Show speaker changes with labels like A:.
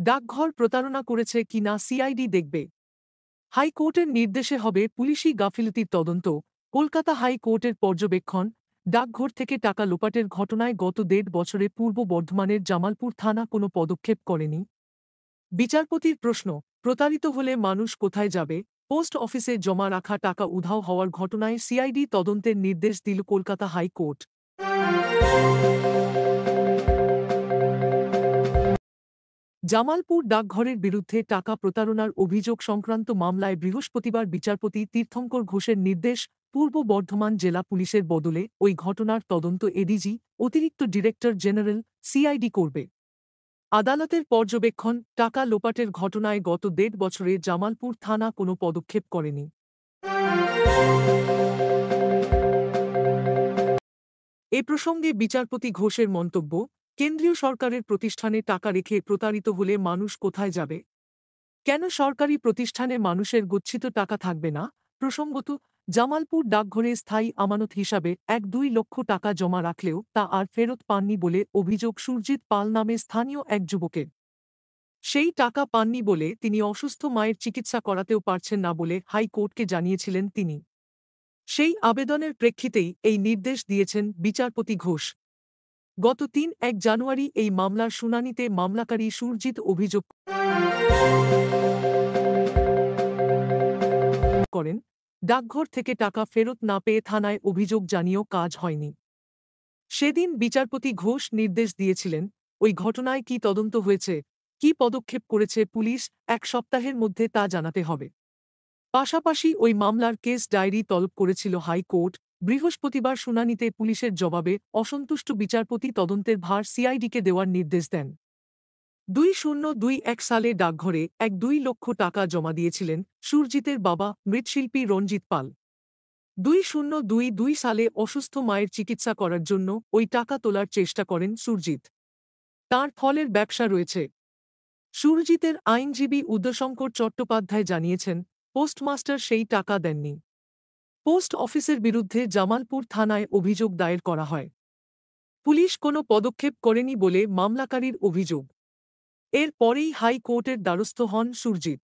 A: ডাকঘর প্রতারণা করেছে কিনা সিআইডি দেখবে। হাইকোর্টের নির্দেশে হবে পুলিশি গাফিলতির তদন্ত। কলকাতা হাইকোর্টের পর্যবেক্ষণ। ডাকঘর থেকে টাকা লোপাটের ঘটনায় গত ১.৫ বছরে পূর্ব বর্ধমানের জামালপুর থানা কোনো পদক্ষেপ করেনি। বিচারপতির প্রশ্ন, প্রতারিত হলে মানুষ কোথায় যাবে? পোস্ট অফিসে জমা রাখা টাকা উধাও হওয়ার ঘটনায় সিআইডি তদন্তের নির্দেশ দিল কলকাতা হাইকোর্ট। জামালপুর ডাকঘরের বিরুদ্ধে টাকা প্রতারণার অভিযোগ সংক্রান্ত মামলায় বৃহস্পতিবার বিচারপতি তীর্থঙ্কর ঘোষের নির্দেশ, পূর্ব বর্ধমান জেলা পুলিশের বদলে ওই ঘটনার তদন্ত এডিজি, অতিরিক্ত ডিরেক্টর জেনারেল, সিআইডি করবে। আদালতের পর্যবেক্ষণ, টাকা লোপাটের ঘটনায় গত ১.৫ বছরে জামালপুর থানা কোনো পদক্ষেপ করেনি। এ প্রসঙ্গে বিচারপতি ঘোষের মন্তব্য, কেন্দ্রীয় সরকারের প্রতিষ্ঠানে টাকা রেখে প্রতারিত হলে মানুষ কোথায় যাবে? কেন সরকারি প্রতিষ্ঠানে মানুষের গচ্ছিত টাকা থাকবে না? প্রসঙ্গত, জামালপুর ডাকঘরে স্থায়ী আমানত হিসাবে ১-২ লক্ষ টাকা জমা রাখলেও তা আর ফেরত পাননি বলে অভিযোগ সুরজিৎ পাল নামে স্থানীয় এক যুবকের। সেই টাকা পাননি বলে তিনি অসুস্থ মায়ের চিকিৎসা করাতেও পারছেন না বলে হাইকোর্টকে জানিয়েছিলেন তিনি। সেই আবেদনের প্রেক্ষিতেই এই নির্দেশ দিয়েছেন বিচারপতি ঘোষ। গত ৩-১ জানুয়ারি এই মামলার শুনানিতে মামলাকারী সুরজিৎ অভিযোগ করেন, ডাকঘর থেকে টাকা ফেরত না পেয়ে থানায় অভিযোগ জানিয়েও কাজ হয়নি। সেদিন বিচারপতি ঘোষ নির্দেশ দিয়েছিলেন, ওই ঘটনায় কী তদন্ত হয়েছে, কী পদক্ষেপ করেছে পুলিশ, ১ সপ্তাহের মধ্যে তা জানাতে হবে। পাশাপাশি ওই মামলার কেস ডায়েরি তলব করেছিল হাইকোর্ট। বৃহস্পতিবার শুনানিতে পুলিশের জবাবে অসন্তুষ্ট বিচারপতি তদন্তের ভার সিআইডিকে দেওয়ার নির্দেশ দেন। ২০২১ সালে ডাকঘরে ১-২ লক্ষ টাকা জমা দিয়েছিলেন সুরজিতের বাবা মৃৎশিল্পী রঞ্জিত পাল। ২০২২ সালে অসুস্থ মায়ের চিকিৎসা করার জন্য ওই টাকা তোলার চেষ্টা করেন সুরজিৎ। তাঁর ফলের ব্যবসা রয়েছে। সুরজিতের আইনজীবী উদয়শঙ্কর চট্টোপাধ্যায় জানিয়েছেন, পোস্টমাস্টার সেই টাকা দেননি। পোস্ট অফিসের বিরুদ্ধে জামালপুর থানায় অভিযোগ দায়ের করা হয়। পুলিশ কোনো পদক্ষেপ করেনি বলে মামলাকারীর অভিযোগ। এর পরেই হাইকোর্টের দ্বারস্থ হন সুরজিৎ।